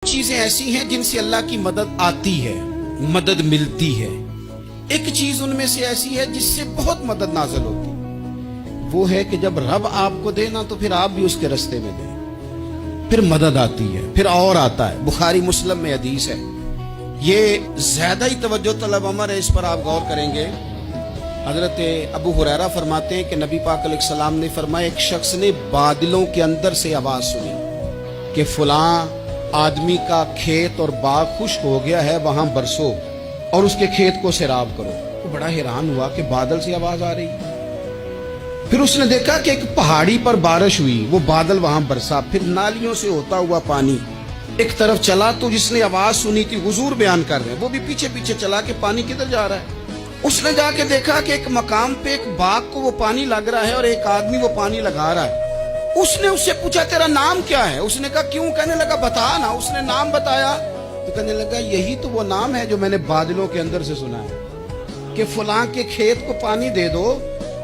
چیزیں ایسی ہیں جن سے اللہ کی مدد آتی ہے، مدد ملتی ہے۔ ایک چیز ان میں سے ایسی ہے جس سے بہت مدد نازل ہوتی ہے، وہ ہے کہ جب رب آپ کو دے نا تو پھر آپ بھی اس کے رستے میں دیں، پھر مدد آتی ہے، پھر اور آتا ہے۔ بخاری مسلم میں حدیث ہے، یہ زیادہ ہی توجہ طلب امر ہے، اس پر آپ غور کریں گے۔ حضرت ابو ہریرہ فرماتے ہیں کہ نبی پاک علیہ السلام نے فرمایا ایک شخص نے بادلوں کے اندر سے آواز سنی کہ فلاں آدمی کا کھیت اور باغ خشک ہو گیا ہے، وہاں برسو اور اس کے کھیت کو سیراب کرو۔ وہ بڑا حیران ہوا کہ بادل سے آواز آ رہی۔ پھر اس نے دیکھا کہ ایک پہاڑی پر بارش ہوئی، وہ بادل وہاں برسا، پھر نالیوں سے ہوتا ہوا پانی ایک طرف چلا۔ تو جس نے آواز سنی تھی، حضور بیان کر رہے ہیں، وہ بھی پیچھے پیچھے چلا کہ پانی کدھر جا رہا ہے۔ اس نے جا کے دیکھا کہ ایک مقام پہ ایک باغ کو وہ پانی لگ رہا ہے اور ایک آدمی وہ پانی لگا رہا ہے۔ اس نے اس سے پوچھا تیرا نام کیا ہے؟ اس نے کہا کیوں؟ کہنے لگا بتا نا۔ اس نے نام بتایا تو کہنے لگا یہی تو وہ نام ہے جو میں نے بادلوں کے اندر سے سنا ہے کہ فلاں کے کھیت کو پانی دے دو۔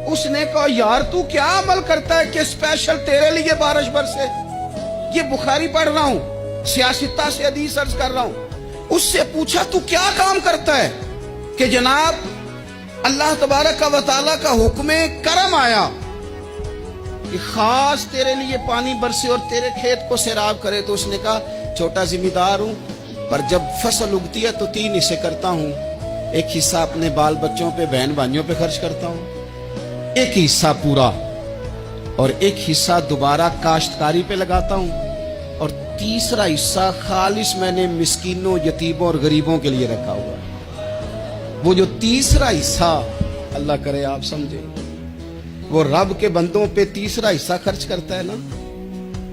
اس نے کہا یار تو کیا عمل کرتا ہے کہ اسپیشل تیرے لیے بارش برسے؟ یہ بخاری پڑھ رہا ہوں، سیاستہ سے حدیث عرض کر رہا ہوں۔ اس سے پوچھا تو کیا کام کرتا ہے کہ جناب اللہ تبارک و تعالیٰ کا حکم کرم آیا کہ خاص تیرے لیے پانی برسے اور تیرے کھیت کو سیراب کرے؟ تو اس نے کہا چھوٹا ذمہ دار ہوں، پر جب فصل اگتی ہے تو 3 حصے کرتا ہوں۔ ایک حصہ اپنے بال بچوں پہ، بہن بھائیوں پہ خرچ کرتا ہوں، ایک حصہ پورا، اور ایک حصہ دوبارہ کاشتکاری پہ لگاتا ہوں، اور تیسرا حصہ خالص میں نے مسکینوں، یتیموں اور غریبوں کے لیے رکھا ہوا ہے۔ وہ جو تیسرا حصہ، اللہ کرے آپ سمجھیں، وہ رب کے بندوں پہ تیسرا حصہ خرچ کرتا ہے نا،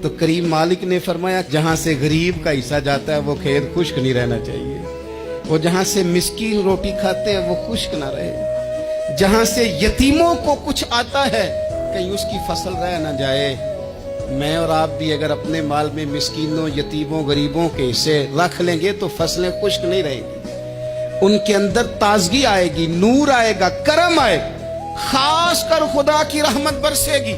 تو کریم مالک نے فرمایا جہاں سے غریب کا حصہ جاتا ہے وہ کھیت خشک نہیں رہنا چاہیے، وہ جہاں سے مسکین روٹی کھاتے ہیں وہ خشک نہ رہے، جہاں سے یتیموں کو کچھ آتا ہے کہیں اس کی فصل رہ نہ جائے۔ میں اور آپ بھی اگر اپنے مال میں مسکینوں، یتیموں، غریبوں کے حصے رکھ لیں گے تو فصلیں خشک نہیں رہیں گی، ان کے اندر تازگی آئے گی، نور آئے گا، کرم آئے گا، خاص کر خدا کی رحمت برسے گی۔